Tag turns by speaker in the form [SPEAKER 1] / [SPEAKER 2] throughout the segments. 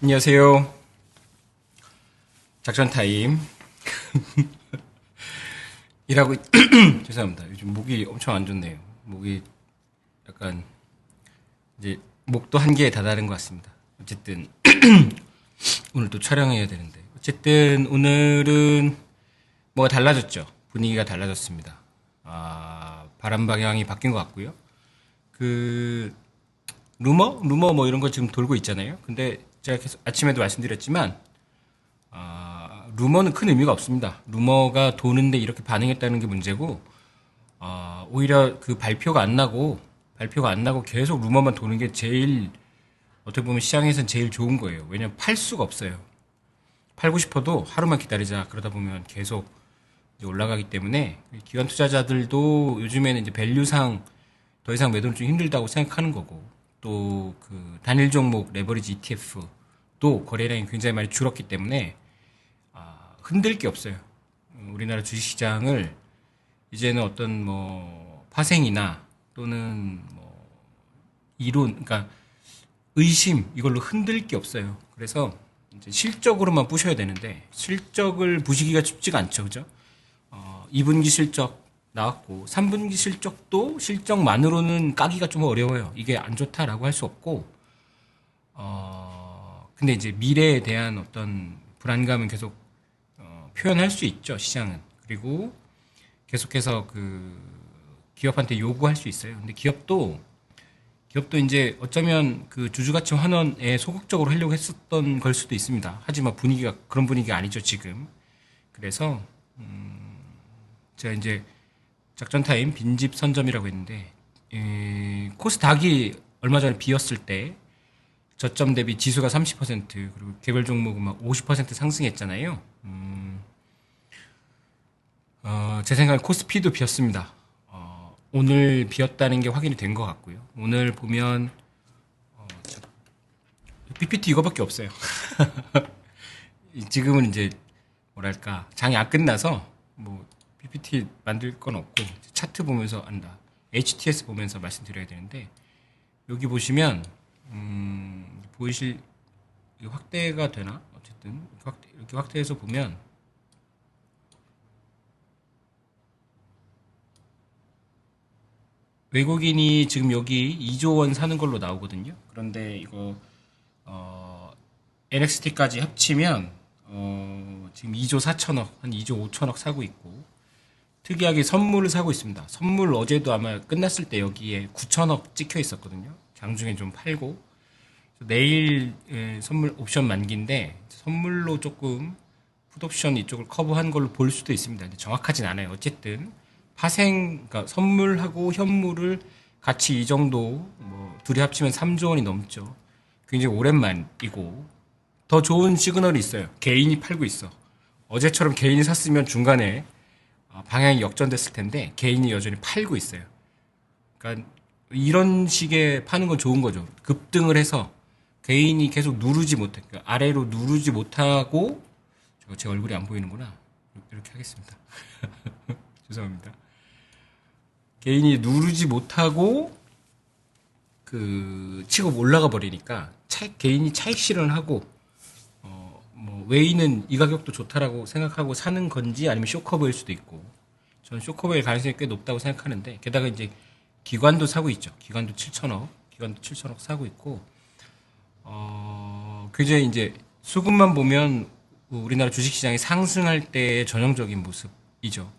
[SPEAKER 1] 안녕하세요. 작전 타임. 일하고 죄송합니다. 요즘 목이 엄청 안 좋네요. 목이 약간 이제 목도 한계에 다다른 것 같습니다. 어쨌든 오늘 또 촬영해야 되는데 어쨌든 오늘은 뭐가 달라졌죠. 분위기가 달라졌습니다. 바람 방향이 바뀐 것 같고요. 그 루머 뭐 이런 거 지금 돌고 있잖아요. 근데 제가 계속 아침에도 말씀드렸지만 루머는 큰 의미가 없습니다. 루머가 도는데 이렇게 반응했다는 게 문제고, 오히려 그 발표가 안 나고 계속 루머만 도는 게 제일, 어떻게 보면 시장에서는 제일 좋은 거예요. 왜냐면 팔 수가 없어요. 팔고 싶어도 하루만 기다리자. 그러다 보면 계속 이제 올라가기 때문에, 기관 투자자들도 요즘에는 이제 밸류상 더 이상 매도는 좀 힘들다고 생각하는 거고, 또 그 단일 종목 레버리지 ETF도 거래량이 굉장히 많이 줄었기 때문에, 흔들 게 없어요. 우리나라 주식시장을 이제는 어떤 뭐 파생이나 또는 뭐 이론, 그러니까 의심 이걸로 흔들 게 없어요. 그래서 이제 실적으로만 부셔야 되는데 실적을 부시기가 쉽지가 않죠, 그죠? 2분기 실적 나왔고 3분기 실적도 실적만으로는 까기가 좀 어려워요. 이게 안 좋다라고 할 수 없고, 근데 이제 미래에 대한 어떤 불안감은 계속 표현할 수 있죠, 시장은. 그리고 계속해서 그 기업한테 요구할 수 있어요. 근데 기업도 이제 어쩌면 그 주주가치 환원에 소극적으로 하려고 했었던 걸 수도 있습니다. 하지만 분위기가 그런 분위기가 아니죠, 지금. 그래서 제가 이제 작전 타임 빈집 선점이라고 했는데, 코스닥이 얼마 전에 비었을 때 저점 대비 지수가 30% 그리고 개별 종목은 막 50% 상승했잖아요. 제 생각에 코스피도 비었습니다. 오늘 비었다는 게 확인이 된 것 같고요. 오늘 보면 PPT 이거밖에 없어요. 지금은 이제 뭐랄까 장이 안 끝나서 뭐 PPT 만들 건 없고 차트 보면서 안다. HTS 보면서 말씀드려야 되는데, 여기 보시면 보이실 확대가 되나? 어쨌든 이렇게 확대해서 보면 외국인이 지금 여기 2조 원 사는 걸로 나오거든요. 그런데 이거 NXT까지 합치면 지금 2조 4천억, 한 2조 5천억 사고 있고, 특이하게 선물을 사고 있습니다. 선물 어제도 아마 끝났을 때 여기에 9천억 찍혀 있었거든요. 장중에 좀 팔고, 내일 선물 옵션 만기인데 선물로 조금 풋옵션 이쪽을 커버한 걸로 볼 수도 있습니다. 근데 정확하진 않아요. 어쨌든 파생, 그러니까 선물하고 현물을 같이 이 정도, 뭐 둘이 합치면 3조 원이 넘죠. 굉장히 오랜만이고, 더 좋은 시그널이 있어요. 개인이 팔고 있어. 어제처럼 개인이 샀으면 중간에 방향이 역전됐을 텐데 개인이 여전히 팔고 있어요. 그러니까 이런 식의 파는 건 좋은 거죠. 급등을 해서 개인이 계속 누르지 못해, 그러니까 아래로 누르지 못하고, 제 얼굴이 안 보이는구나. 이렇게 하겠습니다. 죄송합니다. 개인이 누르지 못하고 그 치고 올라가 버리니까 개인이 차익 실현을 하고, 뭐 외인은 이 가격도 좋다라고 생각하고 사는 건지 아니면 쇼커버일 수도 있고, 저는 쇼커버일 가능성이 꽤 높다고 생각하는데, 게다가 이제 기관도 사고 있죠. 기관도 7천억 사고 있고, 굉장히 이제 수급만 보면 우리나라 주식시장이 상승할 때의 전형적인 모습이죠.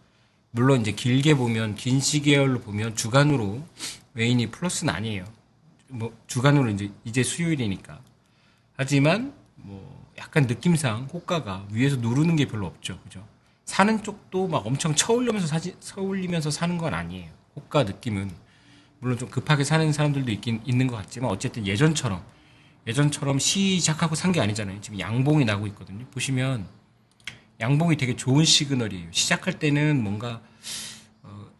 [SPEAKER 1] 물론 이제 길게 보면, 긴 시계열로 보면 주간으로 외인이 플러스는 아니에요. 뭐 주간으로 이제 수요일이니까. 하지만 뭐 약간 느낌상 호가가 위에서 누르는 게 별로 없죠, 그죠? 사는 쪽도 막 엄청 쳐올리면서 사는 건 아니에요. 호가 느낌은 물론 좀 급하게 사는 사람들도 있는 것 같지만, 어쨌든 예전처럼 시작하고 산 게 아니잖아요. 지금 양봉이 나고 있거든요. 보시면 양봉이 되게 좋은 시그널이에요. 시작할 때는 뭔가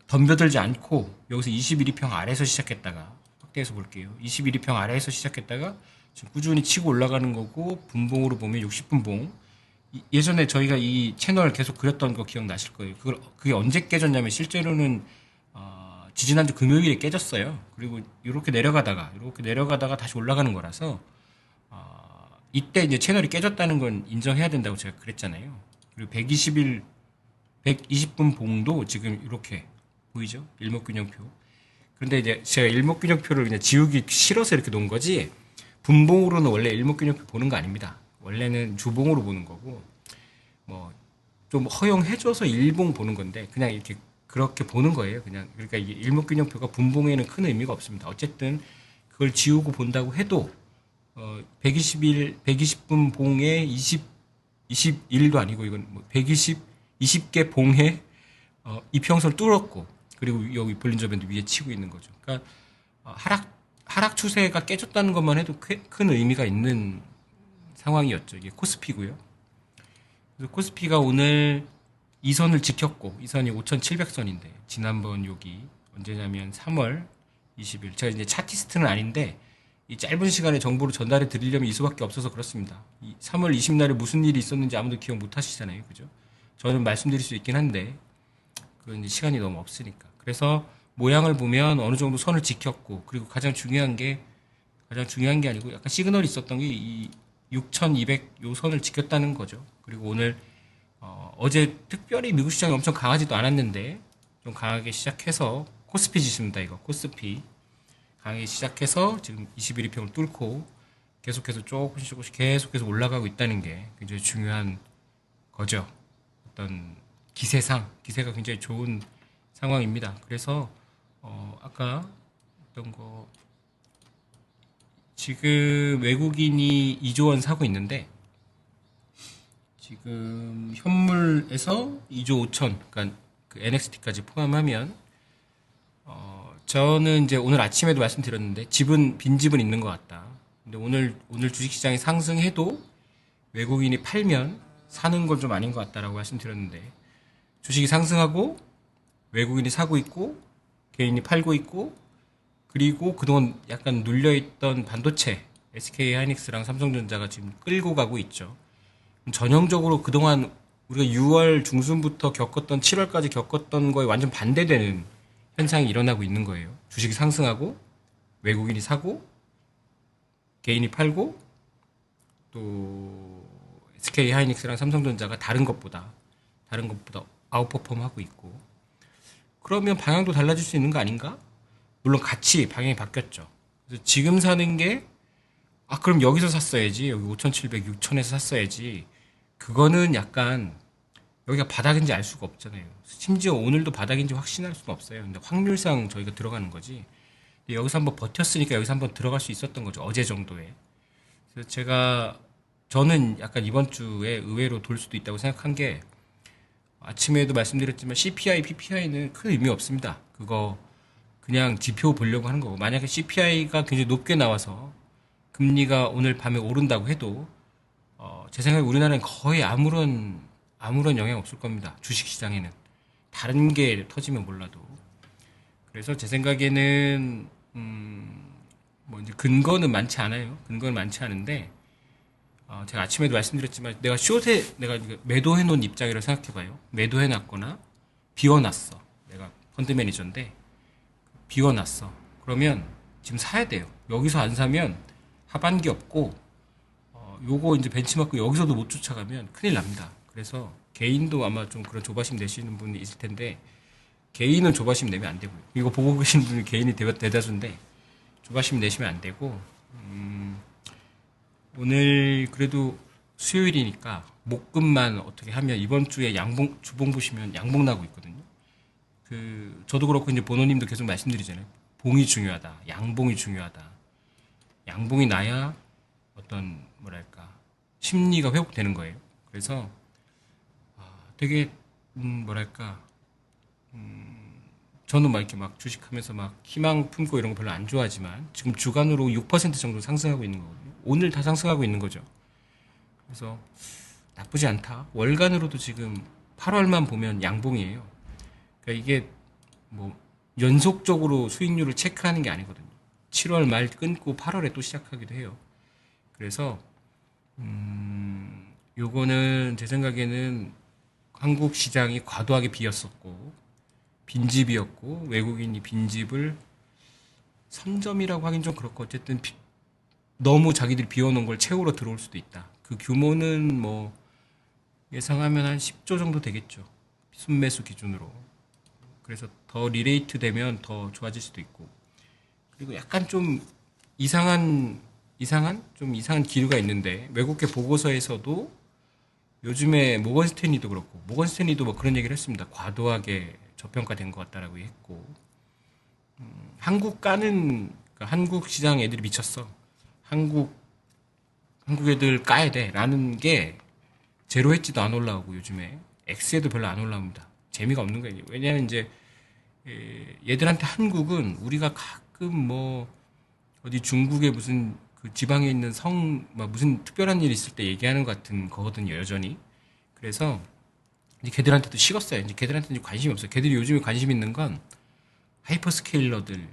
[SPEAKER 1] 덤벼들지 않고 여기서 21일평 아래에서 시작했다가, 확대해서 볼게요. 21일평 아래에서 시작했다가 지금 꾸준히 치고 올라가는 거고, 분봉으로 보면 60분봉. 예전에 저희가 이 채널 계속 그렸던 거 기억나실 거예요. 그게 언제 깨졌냐면 실제로는 지지난주 금요일에 깨졌어요. 그리고 이렇게 내려가다가 다시 올라가는 거라서 이때 이제 채널이 깨졌다는 건 인정해야 된다고 제가 그랬잖아요. 그리고 120분 봉도 지금 이렇게 보이죠? 일목균형표. 그런데 이제 제가 일목균형표를 그냥 지우기 싫어서 이렇게 놓은 거지, 분봉으로는 원래 일목균형표 보는 거 아닙니다. 원래는 주봉으로 보는 거고, 뭐 좀 허용해줘서 일봉 보는 건데 그냥 이렇게 그렇게 보는 거예요. 그냥. 그러니까 이게 일목균형표가 분봉에는 큰 의미가 없습니다. 어쨌든 그걸 지우고 본다고 해도 120분 봉에 21도 아니고 이건 뭐 20개 봉에 이평선을 뚫었고, 그리고 여기 볼린저 밴드 위에 치고 있는 거죠. 그러니까 하락 추세가 깨졌다는 것만 해도 큰 의미가 있는 상황이었죠. 이게 코스피고요. 그래서 코스피가 오늘 이 선을 지켰고, 이 선이 5,700선인데 지난번 여기 언제냐면 3월 20일. 제가 이제 차티스트는 아닌데 이 짧은 시간에 정보를 전달해 드리려면 이 수밖에 없어서 그렇습니다. 3월 20날에 무슨 일이 있었는지 아무도 기억 못 하시잖아요. 그죠? 저는 말씀드릴 수 있긴 한데 그 이제 시간이 너무 없으니까. 그래서 모양을 보면 어느 정도 선을 지켰고, 그리고 가장 중요한 게 아니고 약간 시그널이 있었던 게 이 6,200 요 선을 지켰다는 거죠. 그리고 오늘 어제 특별히 미국 시장이 엄청 강하지도 않았는데 좀 강하게 시작해서, 코스피 지수입니다. 이거 코스피 강하게 시작해서 지금 21일평을 뚫고 계속해서 조금씩 계속해서 올라가고 있다는 게 굉장히 중요한 거죠. 어떤 기세가 굉장히 좋은 상황입니다. 그래서 아까 어떤 거, 지금 외국인이 2조 원 사고 있는데 지금 현물에서 2조 5천, 그러니까 그 NXT까지 포함하면 저는 이제 오늘 아침에도 말씀드렸는데 빈집은 있는 것 같다. 근데 오늘 주식시장이 상승해도 외국인이 팔면 사는 건 좀 아닌 것 같다라고 말씀드렸는데, 주식이 상승하고 외국인이 사고 있고 개인이 팔고 있고, 그리고 그동안 약간 눌려있던 반도체 SK 하이닉스랑 삼성전자가 지금 끌고 가고 있죠. 전형적으로 그동안 우리가 6월 중순부터 겪었던, 7월까지 겪었던 거에 완전 반대되는 현상이 일어나고 있는 거예요. 주식이 상승하고 외국인이 사고 개인이 팔고, 또 SK 하이닉스랑 삼성전자가 다른 것보다 아웃퍼폼하고 있고, 그러면 방향도 달라질 수 있는 거 아닌가? 물론 같이 방향이 바뀌었죠. 그래서 지금 사는 게, 그럼 여기서 샀어야지, 여기 5,700, 6,000에서 샀어야지, 그거는 약간 여기가 바닥인지 알 수가 없잖아요. 심지어 오늘도 바닥인지 확신할 수는 없어요. 근데 확률상 저희가 들어가는 거지. 근데 여기서 한번 버텼으니까 여기서 한번 들어갈 수 있었던 거죠. 어제 정도에. 그래서 저는 약간 이번 주에 의외로 돌 수도 있다고 생각한 게, 아침에도 말씀드렸지만 CPI, PPI는 큰 의미 없습니다. 그거 그냥 지표 보려고 하는 거고, 만약에 CPI가 굉장히 높게 나와서 금리가 오늘 밤에 오른다고 해도 제 생각에 우리나라는 거의 아무런 영향 없을 겁니다. 주식시장에는. 다른 게 터지면 몰라도. 그래서 제 생각에는 뭐 이제 근거는 많지 않아요. 근거는 많지 않은데, 제가 아침에도 말씀드렸지만 내가 매도해 놓은 입장이라고 생각해봐요. 매도해 놨거나 비워놨어. 내가 펀드 매니저인데 비워놨어. 그러면 지금 사야 돼요. 여기서 안 사면 하반기 없고, 요거 이제 벤치마크 여기서도 못 쫓아가면 큰일 납니다. 그래서 개인도 아마 좀 그런 조바심 내시는 분이 있을 텐데, 개인은 조바심 내면 안 되고요. 이거 보고 계신 분이 개인이 대다수인데 조바심 내시면 안 되고, 오늘 그래도 수요일이니까 목금만 어떻게 하면 이번 주에 주봉 보시면 양봉 나고 있거든요. 저도 그렇고 이제 보노님도 계속 말씀드리잖아요. 봉이 중요하다. 양봉이 중요하다. 양봉이 나야 어떤 뭐랄까 심리가 회복되는 거예요. 그래서 되게 뭐랄까 저는 막 이렇게 막 주식하면서 막 희망 품고 이런 거 별로 안 좋아하지만 지금 주간으로 6% 정도 상승하고 있는 거거든요. 오늘 다 상승하고 있는 거죠. 그래서 나쁘지 않다. 월간으로도 지금 8월만 보면 양봉이에요. 그러니까 이게 뭐 연속적으로 수익률을 체크하는 게 아니거든요. 7월 말 끊고 8월에 또 시작하기도 해요. 그래서 요거는 제 생각에는 한국 시장이 과도하게 비었었고 빈집이었고, 외국인이 빈집을 선점이라고 하긴 좀 그렇고, 어쨌든 너무 자기들이 비워놓은 걸 채우러 들어올 수도 있다. 그 규모는 뭐 예상하면 한 10조 정도 되겠죠. 순매수 기준으로. 그래서 더 리레이트 되면 더 좋아질 수도 있고. 그리고 약간 좀 좀 이상한 기류가 있는데, 외국계 보고서에서도 요즘에 모건 스탠리도 그렇고, 모건 스탠리도 뭐 그런 얘기를 했습니다. 과도하게 저평가된 것 같다라고 했고, 그러니까 한국 시장 애들이 미쳤어. 한국 애들 까야 돼. 라는 게 제로 hedge도 안 올라오고 요즘에 엑스에도 별로 안 올라옵니다. 재미가 없는 거예요. 왜냐하면 이제 얘들한테 한국은 우리가 가끔 뭐 어디 중국의 무슨 그 지방에 있는 뭐 무슨 특별한 일 있을 때 얘기하는 것 같은 거거든요, 여전히. 그래서 이제 걔들한테도 식었어요. 이제 걔들한테는 이제 관심이 없어요. 걔들이 요즘에 관심 있는 건 하이퍼스케일러들의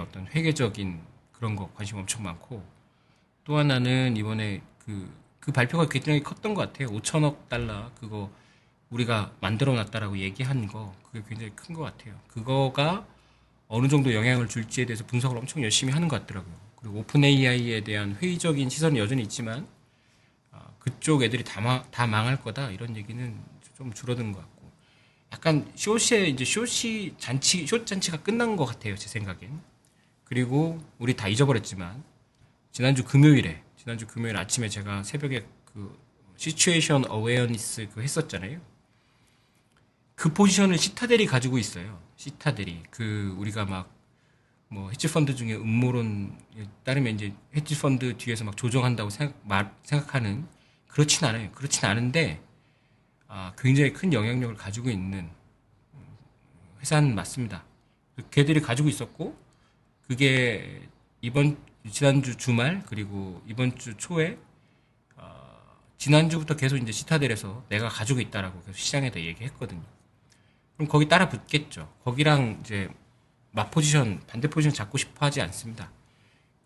[SPEAKER 1] 어떤 회계적인 그런 거 관심 엄청 많고, 또 하나는 이번에 그 발표가 굉장히 컸던 것 같아요. 5천억 달러 그거 우리가 만들어 놨다라고 얘기한 거, 그게 굉장히 큰 것 같아요. 그거가 어느 정도 영향을 줄지에 대해서 분석을 엄청 열심히 하는 것 같더라고요. 그리고 오픈 AI에 대한 회의적인 시선은 여전히 있지만, 그쪽 애들이 다 망할 거다 이런 얘기는 좀 줄어든 것 같고, 약간 쇼시의 이제 쇼 잔치가 끝난 것 같아요, 제 생각엔. 그리고 우리 다 잊어버렸지만 지난주 금요일 아침에 제가 새벽에 그 시츄에이션 어웨어니스 그 했었잖아요. 그 포지션을 시타델이 가지고 있어요. 시타델이 그 우리가 막 뭐 헤지펀드 중에 음모론에 따르면 이제 헤지펀드 뒤에서 막 조정한다고 생각하는, 그렇진 않아요. 그렇진 않은데 굉장히 큰 영향력을 가지고 있는 회사는 맞습니다. 걔들이 가지고 있었고, 그게 지난주 주말 그리고 이번 주 초에 지난주부터 계속 이제 시타델에서 내가 가지고 있다라고 계속 시장에다 얘기했거든요. 그럼 거기 따라 붙겠죠. 거기랑 이제 반대 포지션 잡고 싶어 하지 않습니다.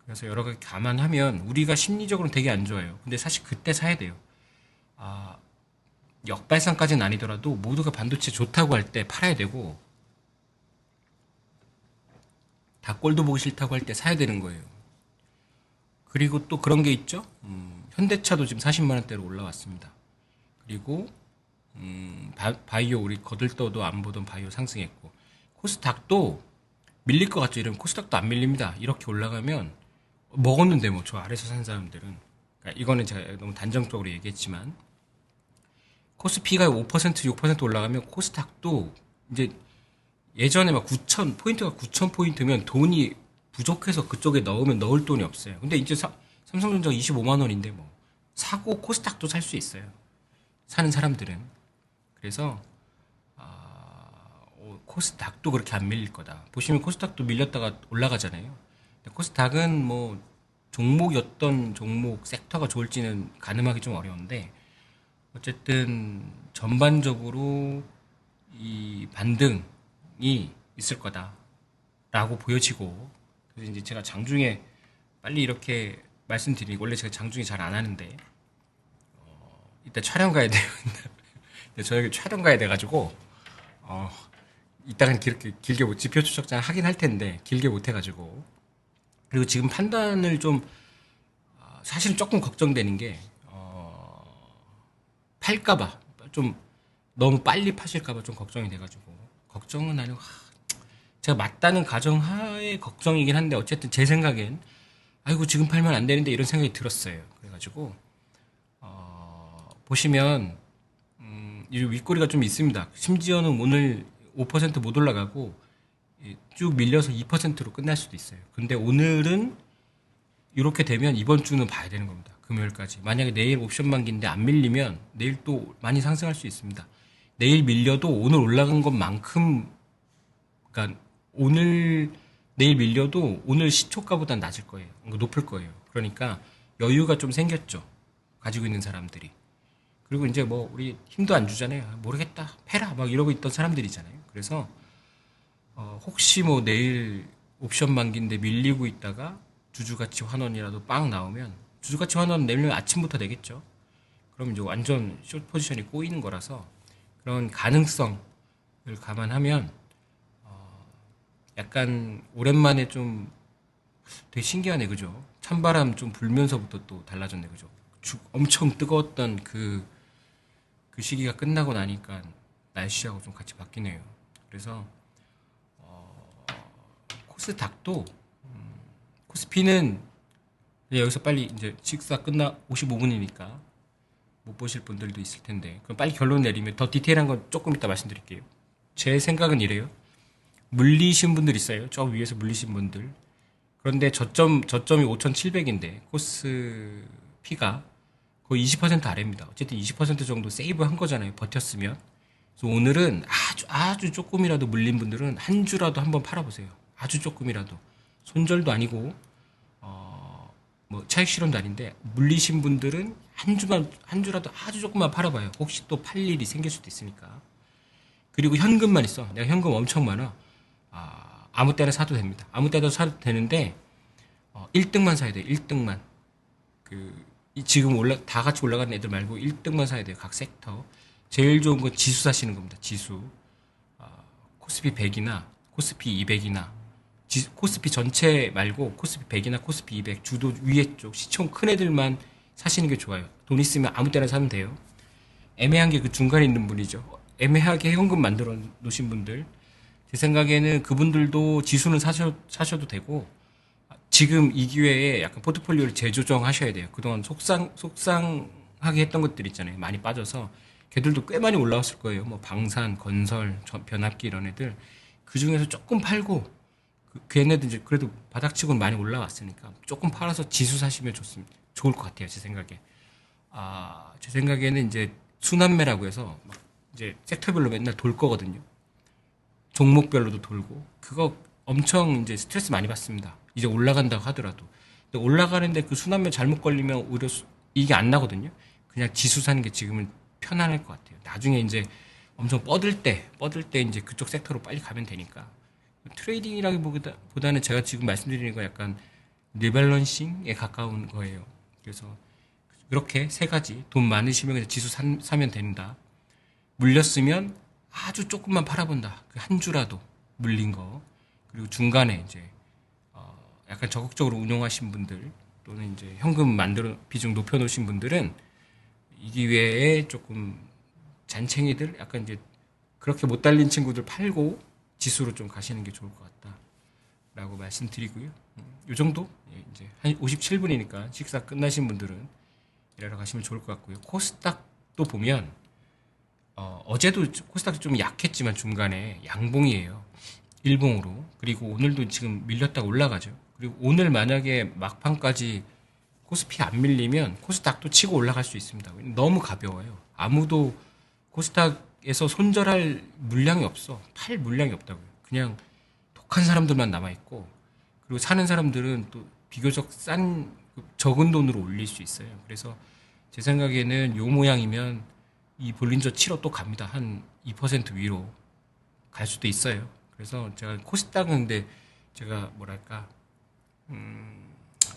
[SPEAKER 1] 그래서 여러 가지 감안하면 우리가 심리적으로는 되게 안 좋아요. 근데 사실 그때 사야 돼요. 아, 역발상까지는 아니더라도 모두가 반도체 좋다고 할 때 팔아야 되고, 다 꼴도 보기 싫다고 할 때 사야 되는 거예요. 그리고 또 그런 게 있죠. 현대차도 지금 40만 원대로 올라왔습니다. 그리고 바이오, 우리 거들떠도 안 보던 바이오 상승했고, 코스닥도 밀릴 것 같죠. 이러면 코스닥도 안 밀립니다. 이렇게 올라가면 먹었는데 뭐 저 아래서 산 사람들은, 그러니까 이거는 제가 너무 단정적으로 얘기했지만, 코스피가 5% 6% 올라가면 코스닥도 이제 예전에 막 9천 포인트가 9천 포인트면 돈이 부족해서 그쪽에 넣을 돈이 없어요. 근데 이제 삼성전자가 25만 원인데 뭐 사고 코스닥도 살 수 있어요. 사는 사람들은. 그래서 코스닥도 그렇게 안 밀릴 거다. 보시면 코스닥도 밀렸다가 올라가잖아요. 근데 코스닥은 뭐 어떤 종목 섹터가 좋을지는 가늠하기 좀 어려운데, 어쨌든 전반적으로 이 반등이 있을 거다라고 보여지고, 그래서 이제 제가 장중에 빨리 이렇게 말씀드리고, 원래 제가 장중에 잘 안 하는데 이따 촬영 가야 돼요. 저녁에 촬영 가야 돼가지고 이따간 길게 지표 추적자 하긴 할 텐데 길게 못 해가지고. 그리고 지금 판단을 좀 사실은 조금 걱정되는 게, 팔까봐 좀 너무 빨리 파실까봐 좀 걱정이 돼가지고. 걱정은 아니고 제가 맞다는 가정하에 걱정이긴 한데, 어쨌든 제 생각엔 아이고 지금 팔면 안 되는데 이런 생각이 들었어요. 그래가지고 보시면 이 윗꼬리가 좀 있습니다. 심지어는 오늘 5% 못 올라가고 쭉 밀려서 2%로 끝날 수도 있어요. 근데 오늘은 이렇게 되면 이번 주는 봐야 되는 겁니다. 금요일까지. 만약에 내일 옵션 만기인데 안 밀리면 내일 또 많이 상승할 수 있습니다. 내일 밀려도 오늘 올라간 것만큼, 그러니까 내일 밀려도 오늘 시초가보다 낮을 거예요. 높을 거예요. 그러니까 여유가 좀 생겼죠. 가지고 있는 사람들이. 그리고 이제 뭐 우리 힘도 안 주잖아요. 모르겠다, 패라 막 이러고 있던 사람들이잖아요. 그래서 혹시 뭐 내일 옵션 만기인데 밀리고 있다가 주주가치 환원이라도 빵 나오면, 주주가치 환원 내면 아침부터 되겠죠. 그럼 이제 완전 숏 포지션이 꼬이는 거라서, 그런 가능성을 감안하면 약간 오랜만에 좀 되게 신기하네, 그죠? 찬바람 좀 불면서부터 또 달라졌네, 그죠? 엄청 뜨거웠던 그 시기가 끝나고 나니까 날씨하고 좀 같이 바뀌네요. 그래서 코스닥도 코스피는 여기서 빨리 이제 식사 끝나 55분이니까 못 보실 분들도 있을 텐데 그럼 빨리 결론 내리면 더 디테일한 건 조금 이따 말씀드릴게요. 제 생각은 이래요. 물리신 분들 있어요. 저 위에서 물리신 분들. 그런데 저점이 5,700인데 코스피가 거의 20% 아래입니다. 어쨌든 20% 정도 세이브 한 거잖아요. 버텼으면. 그래서 오늘은 아주 조금이라도 물린 분들은 한 주라도 한번 팔아보세요. 아주 조금이라도. 손절도 아니고 뭐 차익 실현도 아닌데 물리신 분들은 한 주라도 아주 조금만 팔아봐요. 혹시 또 팔 일이 생길 수도 있으니까. 그리고 현금만 있어. 내가 현금 엄청 많아. 아무 때나 사도 됩니다. 아무 때나 사도 되는데 1등만 사야 돼요. 1등만. 지금 다 같이 올라가는 애들 말고 1등만 사야 돼요. 각 섹터. 제일 좋은 건 지수 사시는 겁니다. 지수. 코스피 100이나 코스피 200이나 코스피 전체 말고 코스피 100이나 코스피 200 주도 위에 쪽 시총 큰 애들만 사시는 게 좋아요. 돈 있으면 아무 때나 사면 돼요. 애매한 게 그 중간에 있는 분이죠. 애매하게 현금 만들어 놓으신 분들. 제 생각에는 그분들도 지수는 사셔도 되고 지금 이 기회에 약간 포트폴리오를 재조정하셔야 돼요. 그동안 속상하게 했던 것들 있잖아요. 많이 빠져서 걔들도 꽤 많이 올라왔을 거예요. 뭐 방산, 건설, 변압기 이런 애들 그 중에서 조금 팔고 걔네들 이제 그래도 바닥치고는 많이 올라왔으니까 조금 팔아서 지수 사시면 좋을 것 같아요. 제 생각에. 제 생각에는 이제 순환매라고 해서 막 이제 섹터별로 맨날 돌 거거든요. 종목별로도 돌고 그거 엄청 이제 스트레스 많이 받습니다. 이제 올라간다고 하더라도. 근데 올라가는데 그 순환매 잘못 걸리면 오히려 이게 안 나거든요. 그냥 지수 사는 게 지금은 편안할 것 같아요. 나중에 이제 엄청 뻗을 때 이제 그쪽 섹터로 빨리 가면 되니까. 트레이딩이라기보다는 제가 지금 말씀드리는 거 약간 리밸런싱에 가까운 거예요. 그래서 그렇게 세 가지. 돈 많으시면 그냥 지수 사면 된다. 물렸으면 아주 조금만 팔아본다. 그 한 주라도 물린 거. 그리고 중간에 이제 약간 적극적으로 운용하신 분들 또는 이제 현금 만들어 비중 높여놓으신 분들은 이 기회에 조금 잔챙이들 약간 이제 그렇게 못 달린 친구들 팔고 지수로 좀 가시는 게 좋을 것 같다라고 말씀드리고요. 이 정도 이제 한 57분이니까 식사 끝나신 분들은 일하러 가시면 좋을 것 같고요. 코스닥도 보면 어제도 코스닥이 좀 약했지만 중간에 양봉이에요. 일봉으로. 그리고 오늘도 지금 밀렸다가 올라가죠. 그리고 오늘 만약에 막판까지 코스피 안 밀리면 코스닥도 치고 올라갈 수 있습니다. 너무 가벼워요. 아무도 코스닥에서 손절할 물량이 없어. 팔 물량이 없다고요. 그냥 독한 사람들만 남아있고 그리고 사는 사람들은 또 비교적 적은 돈으로 올릴 수 있어요. 그래서 제 생각에는 요 모양이면 이 볼린저 7호 또 갑니다. 한 2% 위로 갈 수도 있어요. 그래서 제가 코스닥은 근데 제가 뭐랄까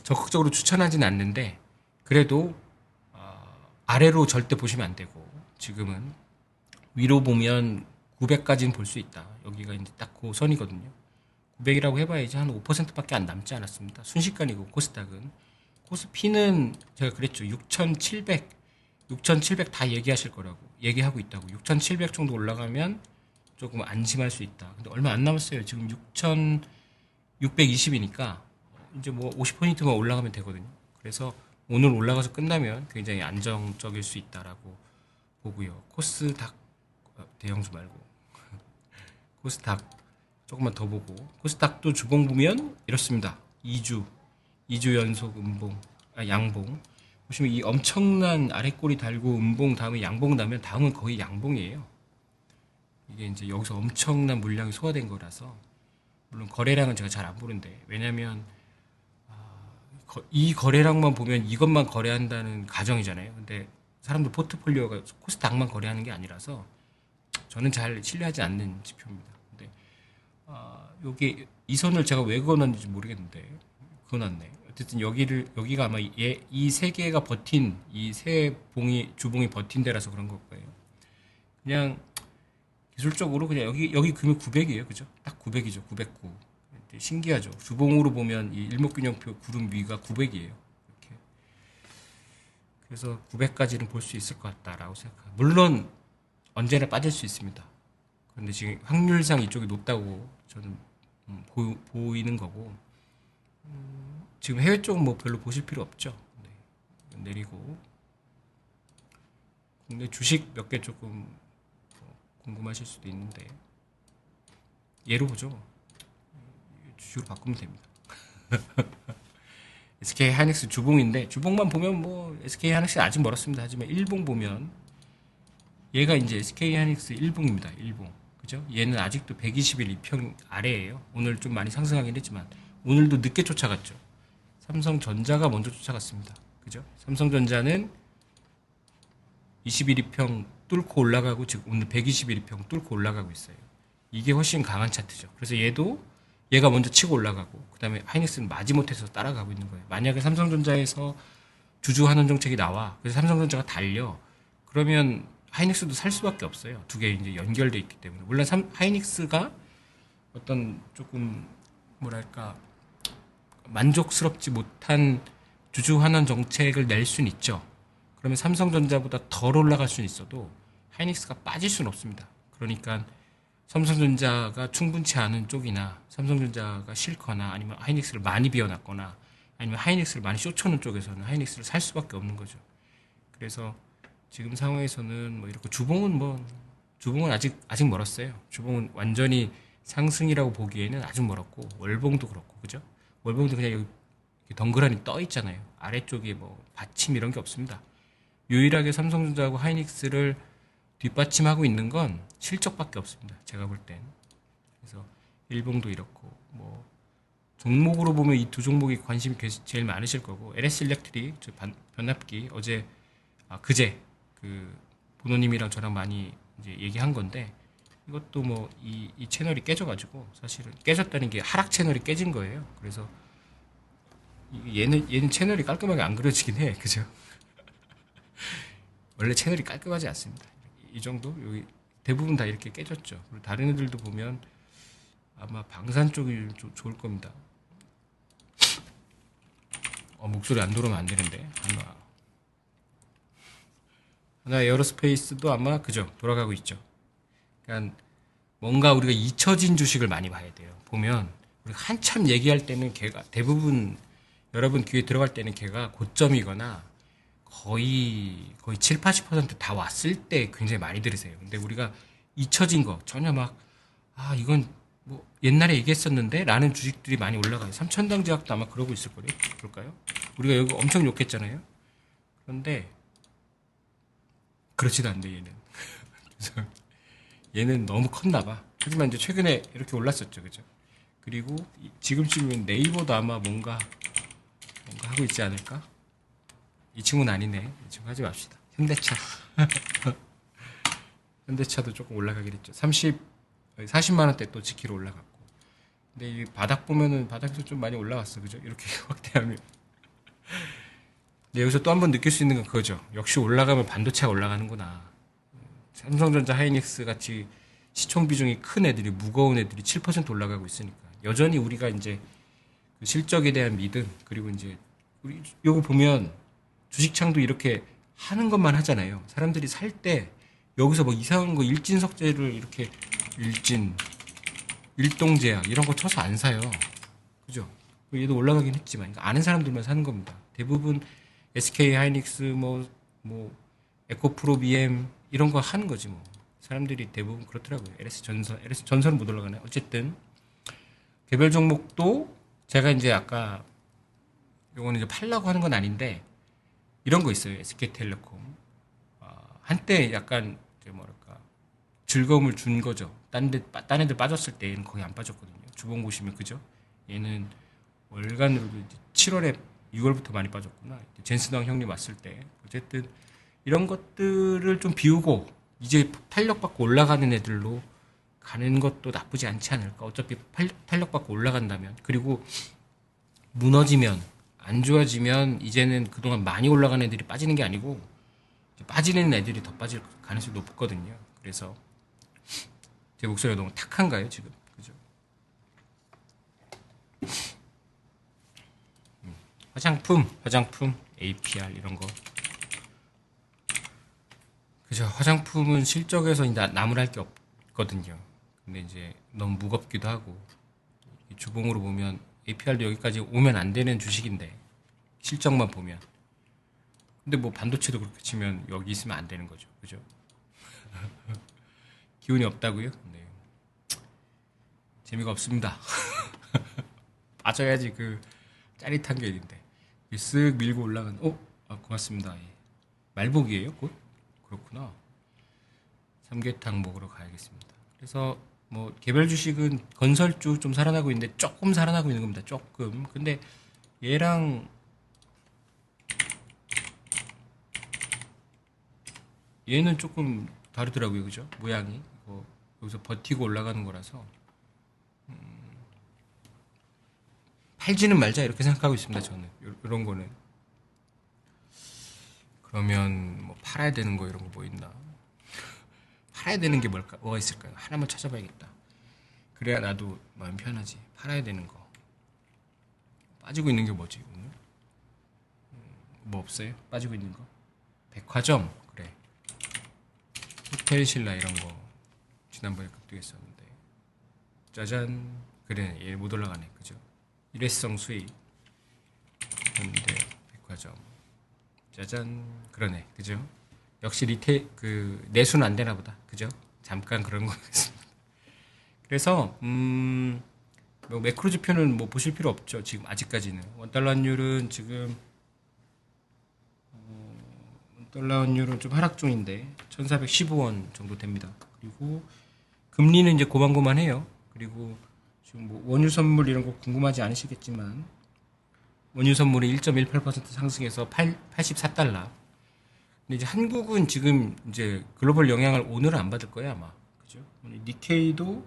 [SPEAKER 1] 적극적으로 추천하지는 않는데 그래도 아래로 절대 보시면 안 되고 지금은 위로 보면 900까지는 볼 수 있다. 여기가 이제 딱 그 선이거든요. 900이라고 해봐야지 한 5%밖에 안 남지 않았습니다. 순식간이고 코스닥은. 코스피는 제가 그랬죠. 6,700 다 얘기하실 거라고. 얘기하고 있다고. 6,700 정도 올라가면 조금 안심할 수 있다. 근데 얼마 안 남았어요. 지금 6,620이니까 이제 뭐 50포인트만 올라가면 되거든요. 그래서 오늘 올라가서 끝나면 굉장히 안정적일 수 있다라고 보고요. 코스닥 대형주 말고 코스닥 조금만 더 보고 코스닥도 주봉 보면 이렇습니다. 2주 연속 양봉 보시면 이 엄청난 아랫꼬리 달고 음봉 다음에 양봉 나면 다음은 거의 양봉이에요. 이게 이제 여기서 엄청난 물량이 소화된 거라서 물론 거래량은 제가 잘 안 보는데 왜냐면 이 거래량만 보면 이것만 거래한다는 가정이잖아요. 근데 사람들 포트폴리오가 코스닥만 거래하는 게 아니라서 저는 잘 신뢰하지 않는 지표입니다. 근데 여기 이 선을 제가 왜 그어놨는지 모르겠는데 그어놨네. 어쨌든 여기가 아마 이 세 개가 버틴 이 세 주봉이 버틴 데라서 그런 걸 거예요. 그냥 기술적으로 그냥 여기 금액 900이에요, 그죠? 딱 900이죠, 909. 신기하죠. 주봉으로 보면 이 일목균형표 구름 위가 900이에요. 이렇게. 그래서 900까지는 볼 수 있을 것 같다라고 생각합니다. 물론 언제나 빠질 수 있습니다. 그런데 지금 확률상 이쪽이 높다고 저는 보이는 거고, 지금 해외 쪽은 뭐 별로 보실 필요 없죠. 네. 내리고 국내 주식 몇 개 조금 궁금하실 수도 있는데, 예로 보죠. 주식으로 바꾸면 됩니다. SK 하이닉스 주봉인데, 주봉만 보면 뭐 SK 하이닉스 아직 멀었습니다. 하지만 일봉 보면 얘가 이제 SK 하이닉스 일봉입니다. 일봉. 그죠? 얘는 아직도 120일 이평 아래예요. 오늘 좀 많이 상승하긴 했지만 오늘도 늦게 쫓아갔죠. 삼성전자가 먼저 쫓아갔습니다. 그죠? 삼성전자는 21 이평 뚫고 올라가고 지금 오늘 121 이평 뚫고 올라가고 있어요. 이게 훨씬 강한 차트죠. 그래서 얘가 먼저 치고 올라가고, 그 다음에 하이닉스는 마지못해서 따라가고 있는 거예요. 만약에 삼성전자에서 주주환원 정책이 나와, 그래서 삼성전자가 달려, 그러면 하이닉스도 살 수밖에 없어요. 두 개 이제 연결돼 있기 때문에. 물론 하이닉스가 어떤 조금 뭐랄까 만족스럽지 못한 주주환원 정책을 낼 수는 있죠. 그러면 삼성전자보다 덜 올라갈 수는 있어도 하이닉스가 빠질 수는 없습니다. 그러니까 삼성전자가 충분치 않은 쪽이나 삼성전자가 싫거나 아니면 하이닉스를 많이 비워놨거나 아니면 하이닉스를 많이 숏쳐놓은 쪽에서는 하이닉스를 살 수밖에 없는 거죠. 그래서 지금 상황에서는 뭐 이렇게 주봉은 아직 멀었어요. 주봉은 완전히 상승이라고 보기에는 아주 멀었고, 월봉도 그렇고, 그죠? 월봉도 그냥 여기 덩그러니 떠 있잖아요. 아래쪽에 뭐 받침 이런 게 없습니다. 유일하게 삼성전자하고 하이닉스를 뒷받침하고 있는 건 실적밖에 없습니다. 제가 볼 땐. 그래서 일봉도 이렇고, 뭐 종목으로 보면 이 두 종목이 관심이 제일 많으실 거고, LS 일렉트릭 변압기 그제 그 보노님이랑 저랑 많이 이제 얘기한 건데, 이것도 뭐 이 채널이 깨져가지고, 사실은 깨졌다는 게 하락 채널이 깨진 거예요. 그래서 얘는 채널이 깔끔하게 안 그려지긴 해, 그죠? 원래 채널이 깔끔하지 않습니다. 이 정도 여기 대부분 다 이렇게 깨졌죠. 그리고 다른 애들도 보면 아마 방산 쪽이 좋을 겁니다. 목소리 안 들어오면 안 되는데. 하나 에어로스페이스도 아마 그죠, 돌아가고 있죠. 그러니까 뭔가 우리가 잊혀진 주식을 많이 봐야 돼요. 보면 우리가 한참 얘기할 때는 걔가 대부분, 여러분 귀에 들어갈 때는 걔가 고점이거나 거의 7, 80%다 왔을 때 굉장히 많이 들으세요. 근데 우리가 잊혀진 거 전혀 이건 뭐 옛날에 얘기했었는데 라는 주식들이 많이 올라가요. 삼천당제약도 아마 그러고 있을 거예요. 그럴까요? 우리가 여기 엄청 욕했잖아요. 그런데 그렇지도 않네, 얘는. 그래서 얘는 너무 컸나 봐. 하지만 이제 최근에 이렇게 올랐었죠. 그죠? 그리고 지금쯤이면 네이버도 아마 뭔가 하고 있지 않을까? 이 친구는 아니네. 이 친구 하지 맙시다. 현대차. 현대차도 조금 올라가긴 했죠. 40만 원대 또 지키러 올라갔고. 근데 이 바닥 보면은 바닥에서 좀 많이 올라왔어. 그죠? 이렇게 확대하면. 근데 여기서 또 한 번 느낄 수 있는 건 그거죠. 역시 올라가면 반도체가 올라가는구나. 삼성전자, 하이닉스 같이 시총 비중이 큰 애들이, 무거운 애들이 7% 올라가고 있으니까 여전히 우리가 이제 그 실적에 대한 믿음, 그리고 이제 우리 요거 보면 주식창도 이렇게 하는 것만 하잖아요. 사람들이 살 때 여기서 뭐 이상한 거 일진석재를 이렇게 일동제약 이런 거 쳐서 안 사요. 그죠? 얘도 올라가긴 했지만 아는 사람들만 사는 겁니다. 대부분 SK 하이닉스 뭐 에코프로 BM 이런 거 하는 거지 뭐. 사람들이 대부분 그렇더라고요. LS 전선은 못 올라가네. 어쨌든 개별 종목도 제가 이제 아까 요거는 이제 팔라고 하는 건 아닌데 이런 거 있어요. SK텔레콤 한때 약간 뭐랄까 즐거움을 준 거죠. 딴 애들 빠졌을 때 얘는 거의 안 빠졌거든요. 주봉 보시면 그죠? 얘는 월간으로도 7월에 6월부터 많이 빠졌구나. 젠스당 형님 왔을 때. 어쨌든 이런 것들을 좀 비우고 이제 탄력받고 올라가는 애들로 가는 것도 나쁘지 않지 않을까. 어차피 탄력받고 올라간다면. 그리고 무너지면 안 좋아지면 이제는 그동안 많이 올라간 애들이 빠지는 게 아니고 빠지는 애들이 더 빠질 가능성이 높거든요. 그래서 제 목소리가 너무 탁한가요 지금? 그죠? 화장품, APR 이런 거. 그죠. 화장품은 실적에서 이제 나무랄 게 없거든요. 근데 이제 너무 무겁기도 하고 이 주봉으로 보면 APR도 여기까지 오면 안 되는 주식인데 실적만 보면. 근데 뭐 반도체도 그렇게 치면 여기 있으면 안 되는 거죠. 그죠? 기운이 없다고요? 네. 재미가 없습니다. 빠져야지 그 짜릿한 게 있는데. 쓱 밀고 올라간, 고맙습니다. 예. 말복이에요, 곧? 그렇구나. 삼계탕 먹으러 가야겠습니다. 그래서 뭐 개별 주식은 건설주 좀 살아나고 있는데 조금 살아나고 있는 겁니다. 조금. 근데 얘랑 얘는 조금 다르더라고요. 그죠? 모양이. 이거 여기서 버티고 올라가는 거라서 팔지는 말자 이렇게 생각하고 있습니다. 저는. 이런 거는. 그러면 뭐 팔아야 되는 거 이런 거 뭐 있나? 팔아야 되는 게 뭐가 있을까요? 하나만 찾아봐야겠다. 그래야 나도 마음 편하지. 팔아야 되는 거. 빠지고 있는 게 뭐지, 오늘? 뭐 없어요? 빠지고 있는 거? 백화점? 그래. 호텔 신라 이런 거. 지난번에 급등했었는데. 짜잔. 그래, 얘 못 올라가네. 그죠? 일회성 수익. 현대, 백화점. 짜잔. 그러네. 그죠? 역시 내수는 안 되나 보다. 그죠? 잠깐 그런 거였습니다. 그래서, 뭐 매크로 지표는 뭐 보실 필요 없죠. 지금 아직까지는. 원달러 환율은 지금, 원달러 환율은 좀 하락 중인데, 1415원 정도 됩니다. 그리고, 금리는 이제 고만고만해요. 그리고, 지금 뭐 원유 선물 이런 거 궁금하지 않으시겠지만, 원유 선물이 1.18% 상승해서 84달러. 근데 이제 한국은 지금 이제 글로벌 영향을 오늘은 안 받을 거예요, 아마. 그죠? 오늘 니케이도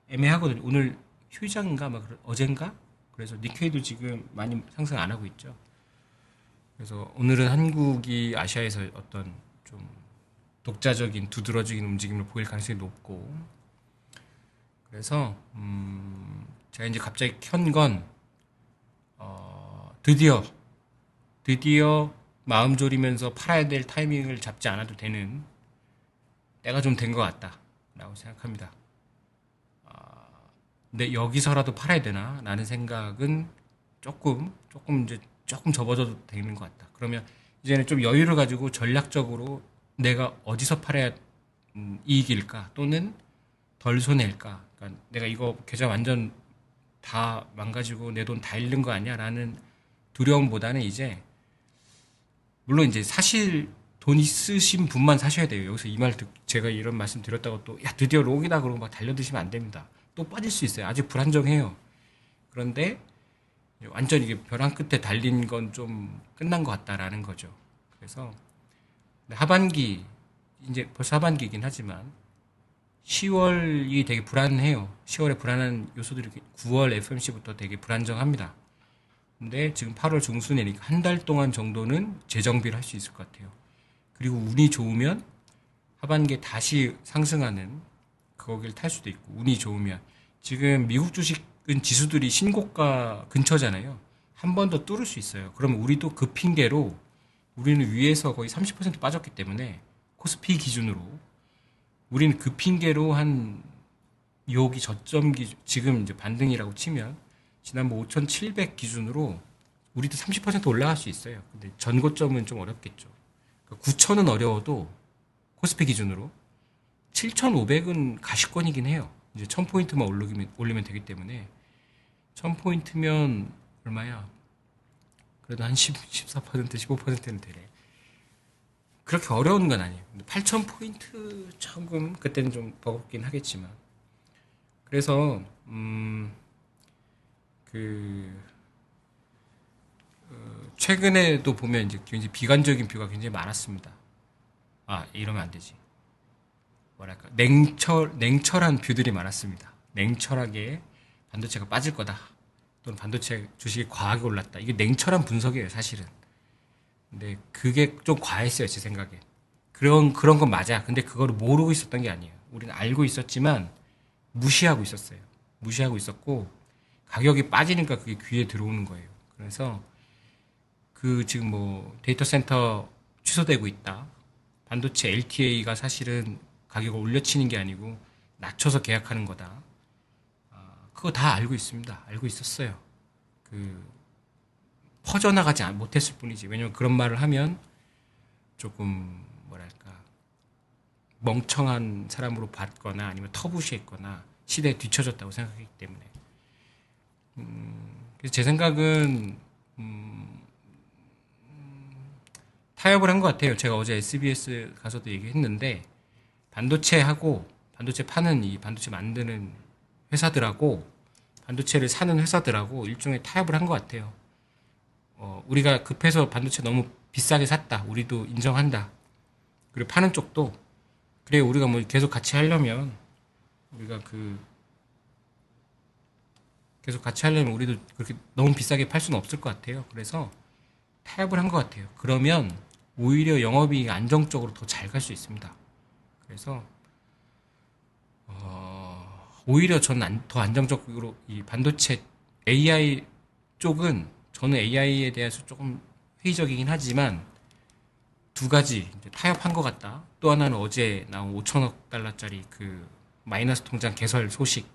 [SPEAKER 1] 애매하거든요. 오늘 휴장인가? 어젠가? 그래서 니케이도 지금 많이 상승 안 하고 있죠. 그래서 오늘은 한국이 아시아에서 어떤 좀 독자적인, 두드러진 움직임을 보일 가능성이 높고. 그래서, 제가 이제 갑자기 켠 건, 드디어 마음 졸이면서 팔아야 될 타이밍을 잡지 않아도 되는 때가 좀 된 것 같다라고 생각합니다. 근데 여기서라도 팔아야 되나? 라는 생각은 조금 접어져도 되는 것 같다. 그러면 이제는 좀 여유를 가지고 전략적으로 내가 어디서 팔아야 이익일까? 또는 덜 손해일까? 그러니까 내가 이거 계좌 완전 다 망가지고 내 돈 다 잃는 거 아니야? 라는 두려움보다는 이제 물론 이제 사실 돈 있으신 분만 사셔야 돼요. 여기서 제가 이런 말씀 드렸다고 또, 야, 드디어 롱이다 그러고 막 달려드시면 안 됩니다. 또 빠질 수 있어요. 아직 불안정해요. 그런데 완전 이게 벼랑 끝에 달린 건 좀 끝난 것 같다라는 거죠. 그래서 하반기, 이제 벌써 하반기이긴 하지만 10월이 되게 불안해요. 10월에 불안한 요소들이 9월 FMC부터 되게 불안정합니다. 근데 지금 8월 중순이니까 한 달 동안 정도는 재정비를 할 수 있을 것 같아요. 그리고 운이 좋으면 하반기에 다시 상승하는 거기를 탈 수도 있고, 운이 좋으면 지금 미국 주식은 지수들이 신고가 근처잖아요. 한 번 더 뚫을 수 있어요. 그러면 우리도 그 핑계로 우리는 위에서 거의 30% 빠졌기 때문에 코스피 기준으로 우리는 그 핑계로 한 여기 저점 기준, 지금 이제 반등이라고 치면 지난번 5,700 기준으로 우리도 30% 올라갈 수 있어요. 근데 전고점은 좀 어렵겠죠. 9,000은 어려워도 코스피 기준으로 7,500은 가시권이긴 해요. 이제 1,000포인트만 올리면 되기 때문에 1,000포인트면 얼마야? 그래도 한 14%, 15%는 되네. 그렇게 어려운 건 아니에요. 8,000포인트 조금 그때는 좀 버겁긴 하겠지만. 그래서 최근에도 보면 이제 굉장히 비관적인 뷰가 굉장히 많았습니다. 아, 이러면 안 되지. 뭐랄까, 냉철한 뷰들이 많았습니다. 냉철하게 반도체가 빠질 거다. 또는 반도체 주식이 과하게 올랐다. 이게 냉철한 분석이에요, 사실은. 근데 그게 좀 과했어요, 제 생각에. 그런 건 맞아. 근데 그거를 모르고 있었던 게 아니에요. 우리는 알고 있었지만 무시하고 있었어요. 무시하고 있었고, 가격이 빠지니까 그게 귀에 들어오는 거예요. 그래서 그 지금 뭐 데이터 센터 취소되고 있다. 반도체 LTA가 사실은 가격을 올려치는 게 아니고 낮춰서 계약하는 거다. 그거 다 알고 있습니다. 알고 있었어요. 그 퍼져나가지 못했을 뿐이지. 왜냐면 그런 말을 하면 조금 뭐랄까 멍청한 사람으로 봤거나 아니면 터부시했거나 시대에 뒤처졌다고 생각하기 때문에. 그래서 제 생각은 타협을 한 것 같아요. 제가 어제 SBS 가서도 얘기했는데 반도체하고 반도체 파는 이 반도체 만드는 회사들하고 반도체를 사는 회사들하고 일종의 타협을 한 것 같아요. 우리가 급해서 반도체 너무 비싸게 샀다. 우리도 인정한다. 그리고 파는 쪽도 그래 우리가 뭐 계속 같이 하려면 우리가 계속 같이 하려면 우리도 그렇게 너무 비싸게 팔 수는 없을 것 같아요. 그래서 타협을 한 것 같아요. 그러면 오히려 영업이익이 안정적으로 더 잘 갈 수 있습니다. 그래서 오히려 저는 더 안정적으로 이 반도체 AI 쪽은 저는 AI에 대해서 조금 회의적이긴 하지만 두 가지 타협한 것 같다. 또 하나는 어제 나온 5천억 달러짜리 그 마이너스 통장 개설 소식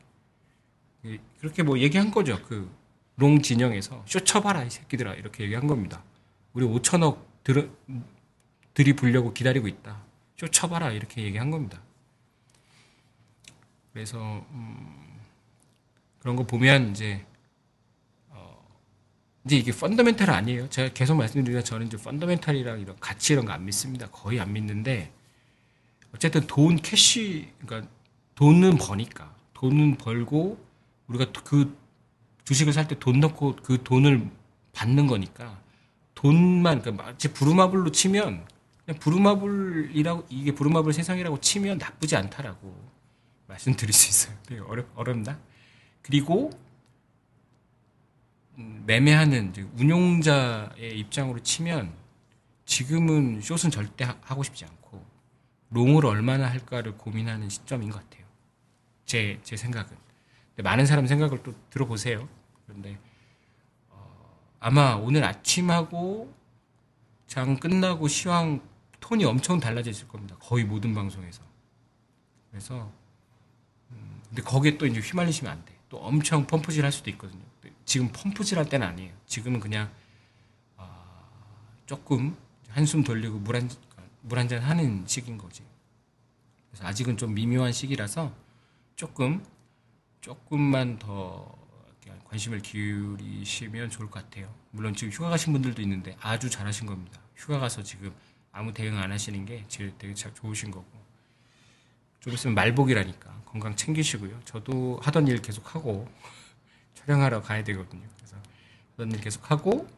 [SPEAKER 1] 그렇게 뭐 얘기한 거죠. 그 롱 진영에서 쇼 쳐봐라 이 새끼들아 이렇게 얘기한 겁니다. 우리 5천억 들이부려고 기다리고 있다. 쇼 쳐봐라 이렇게 얘기한 겁니다. 그래서 그런 거 보면 이제 이게 펀더멘탈 아니에요. 제가 계속 말씀드리지만 저는 이제 펀더멘탈이랑 이런 가치 이런 거 안 믿습니다. 거의 안 믿는데 어쨌든 그러니까 돈은 버니까 돈은 벌고 우리가 그 주식을 살 때 돈 넣고 그 돈을 받는 거니까 돈만 그러니까 마치 부루마블로 치면 그냥 부루마블이라고 이게 부루마블 세상이라고 치면 나쁘지 않다라고 말씀드릴 수 있어요. 되게 어렵나? 그리고 매매하는 운용자의 입장으로 치면 지금은 숏은 절대 하고 싶지 않고 롱을 얼마나 할까를 고민하는 시점인 것 같아요. 제 생각은. 근데 많은 사람 생각을 또 들어보세요. 그런데 아마 오늘 아침하고 장 끝나고 시황 톤이 엄청 달라졌을 겁니다. 거의 모든 방송에서. 그래서 근데 거기에 또 이제 휘말리시면 안 돼. 또 엄청 펌프질 할 수도 있거든요. 지금 펌프질 할 때는 아니에요. 지금은 그냥 조금 한숨 돌리고 물 한 잔 하는 시기인 거지. 그래서 아직은 좀 미묘한 시기라서 조금만 더 관심을 기울이시면 좋을 것 같아요. 물론 지금 휴가 가신 분들도 있는데 아주 잘하신 겁니다. 휴가 가서 지금 아무 대응 안 하시는 게 제일 되게 좋으신 거고. 좀 있으면 말복이라니까 건강 챙기시고요. 저도 하던 일 계속 하고 촬영하러 가야 되거든요. 그래서 하던 일 계속 하고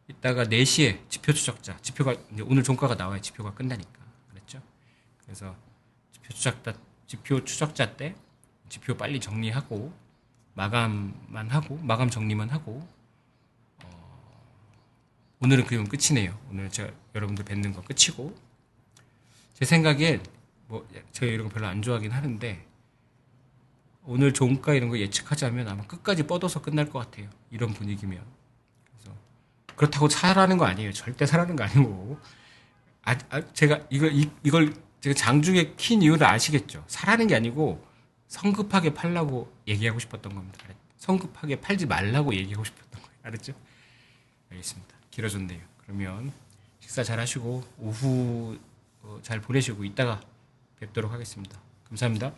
[SPEAKER 1] 이따가 4시에 지표 추적자 지표가 이제 오늘 종가가 나와야 지표가 끝나니까 그랬죠. 그래서 지표 추적자 때 지표 빨리 정리하고 마감 정리만 하고 오늘은 그럼 끝이네요. 오늘 제가 여러분들 뵙는 건 끝이고 제 생각엔 뭐 제가 이런 거 별로 안 좋아하긴 하는데 오늘 종가 이런 거 예측하자면 아마 끝까지 뻗어서 끝날 것 같아요. 이런 분위기면. 그래서 그렇다고 사라는 거 아니에요. 절대 사라는 거 아니고 제가 이걸 제가 장중에 킨 이유를 아시겠죠. 사라는 게 아니고 성급하게 팔라고 얘기하고 싶었던 겁니다. 성급하게 팔지 말라고 얘기하고 싶었던 거예요. 알았죠? 알겠습니다. 길어졌네요. 그러면 식사 잘 하시고 오후 잘 보내시고 이따가 뵙도록 하겠습니다. 감사합니다.